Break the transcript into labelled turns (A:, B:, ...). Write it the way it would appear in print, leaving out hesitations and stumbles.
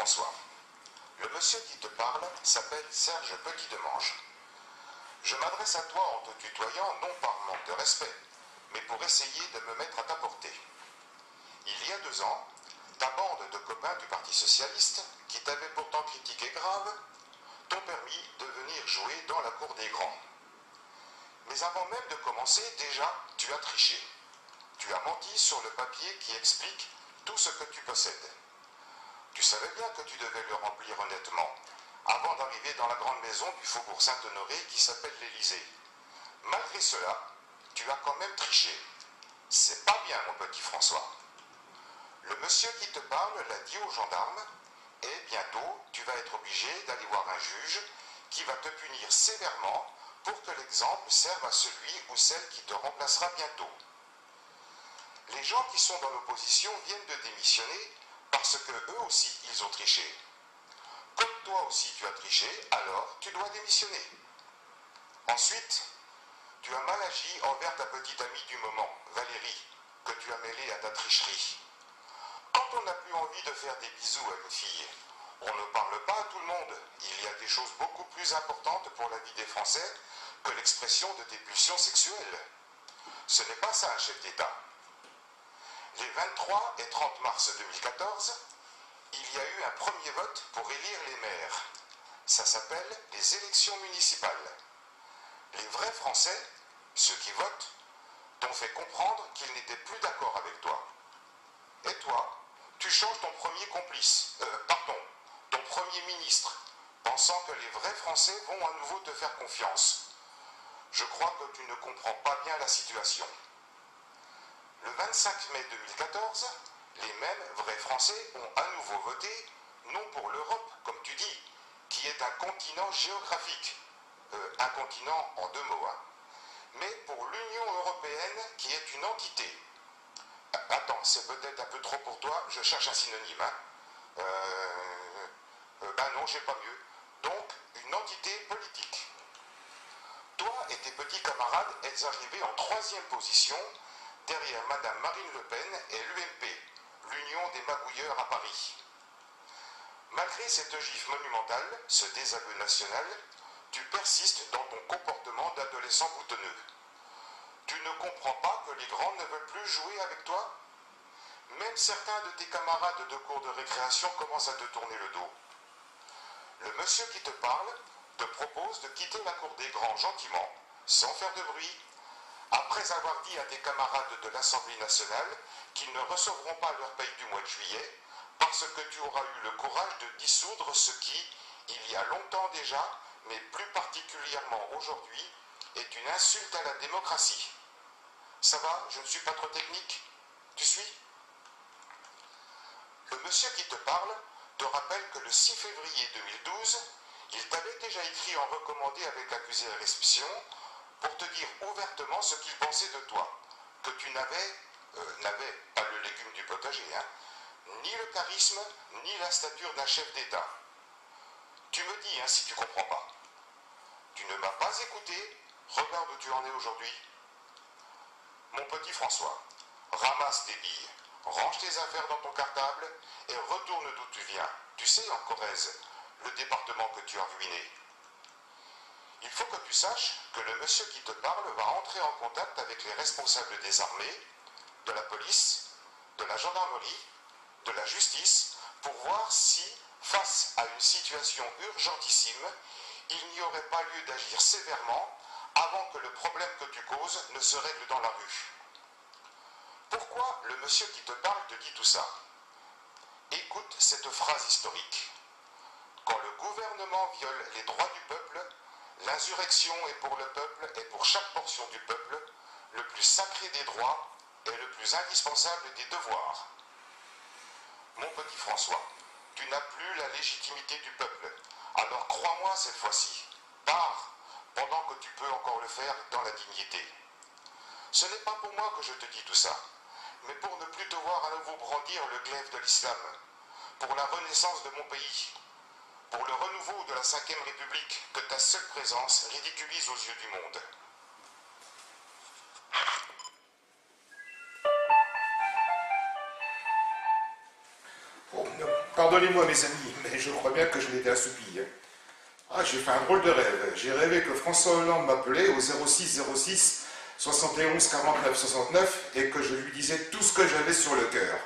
A: François. Le monsieur qui te parle s'appelle Serge Petit-Demange. Je m'adresse à toi en te tutoyant non par manque de respect, mais pour essayer de me mettre à ta portée. Il y a 2 ans, ta bande de copains du Parti Socialiste, qui t'avait pourtant critiqué grave, t'ont permis de venir jouer dans la cour des grands. Mais avant même de commencer, déjà, tu as triché. Tu as menti sur le papier qui explique tout ce que tu possèdes. Tu savais bien que tu devais le remplir honnêtement, avant d'arriver dans la grande maison du faubourg Saint-Honoré qui s'appelle l'Élysée. Malgré cela, tu as quand même triché. C'est pas bien, mon petit François. Le monsieur qui te parle l'a dit aux gendarmes, et bientôt, tu vas être obligé d'aller voir un juge qui va te punir sévèrement pour que l'exemple serve à celui ou celle qui te remplacera bientôt. Les gens qui sont dans l'opposition viennent de démissionner parce que eux aussi, ils ont triché. Comme toi aussi tu as triché, alors tu dois démissionner. Ensuite, tu as mal agi envers ta petite amie du moment, Valérie, que tu as mêlée à ta tricherie. Quand on n'a plus envie de faire des bisous à une fille, on ne parle pas à tout le monde. Il y a des choses beaucoup plus importantes pour la vie des Français que l'expression de tes pulsions sexuelles. Ce n'est pas ça un chef d'État. Les 23 et 30 mars 2014, il y a eu un premier vote pour élire les maires. Ça s'appelle les élections municipales. Les vrais Français, ceux qui votent, t'ont fait comprendre qu'ils n'étaient plus d'accord avec toi. Et toi, tu changes ton premier ton premier ministre, pensant que les vrais Français vont à nouveau te faire confiance. Je crois que tu ne comprends pas bien la situation. Le 25 mai 2014, les mêmes vrais Français ont à nouveau voté, non pour l'Europe, comme tu dis, qui est un continent géographique, un continent en 2 mots, mais pour l'Union européenne, qui est une entité. Attends, c'est peut-être un peu trop pour toi, je cherche un synonyme. Non, j'ai pas mieux. Donc, une entité politique. Toi et tes petits camarades êtes arrivés en 3e position, derrière Madame Marine Le Pen et l'UMP, l'Union des magouilleurs à Paris. Malgré cette gifle monumentale, ce désaveu national, tu persistes dans ton comportement d'adolescent boutonneux. Tu ne comprends pas que les grands ne veulent plus jouer avec toi? Même certains de tes camarades de cours de récréation commencent à te tourner le dos. Le monsieur qui te parle te propose de quitter la cour des grands gentiment, sans faire de bruit, après avoir dit à tes camarades de l'Assemblée nationale qu'ils ne recevront pas leur paye du mois de juillet, parce que tu auras eu le courage de dissoudre ce qui, il y a longtemps déjà, mais plus particulièrement aujourd'hui, est une insulte à la démocratie. Ça va, je ne suis pas trop technique? Tu suis? Le monsieur qui te parle te rappelle que le 6 février 2012, il t'avait déjà écrit en recommandé avec accusé à réception pour te dire ouvertement ce qu'il pensait de toi, que tu n'avais pas le légume du potager, ni le charisme, ni la stature d'un chef d'État. Tu me dis si tu comprends pas. Tu ne m'as pas écouté, regarde où tu en es aujourd'hui. Mon petit François, ramasse tes billes, range tes affaires dans ton cartable et retourne d'où tu viens. Tu sais, en Corrèze, le département que tu as ruiné. Il faut que tu saches que le monsieur qui te parle va entrer en contact avec les responsables des armées, de la police, de la gendarmerie, de la justice, pour voir si, face à une situation urgentissime, il n'y aurait pas lieu d'agir sévèrement avant que le problème que tu causes ne se règle dans la rue. Pourquoi le monsieur qui te parle te dit tout ça? Écoute cette phrase historique. Quand le gouvernement viole les droits du peuple, l'insurrection est pour le peuple et pour chaque portion du peuple le plus sacré des droits et le plus indispensable des devoirs. Mon petit François, tu n'as plus la légitimité du peuple, alors crois-moi cette fois-ci, pars pendant que tu peux encore le faire dans la dignité. Ce n'est pas pour moi que je te dis tout ça, mais pour ne plus te voir à nouveau brandir le glaive de l'islam, pour la renaissance de mon pays, pour le renouveau de la 5e République que ta seule présence ridiculise aux yeux du monde.
B: Oh non. Pardonnez-moi mes amis, mais je crois bien que je l'ai été assoupi. Ah, j'ai fait un drôle de rêve. J'ai rêvé que François Hollande m'appelait au 06 06 71 49 69 et que je lui disais tout ce que j'avais sur le cœur.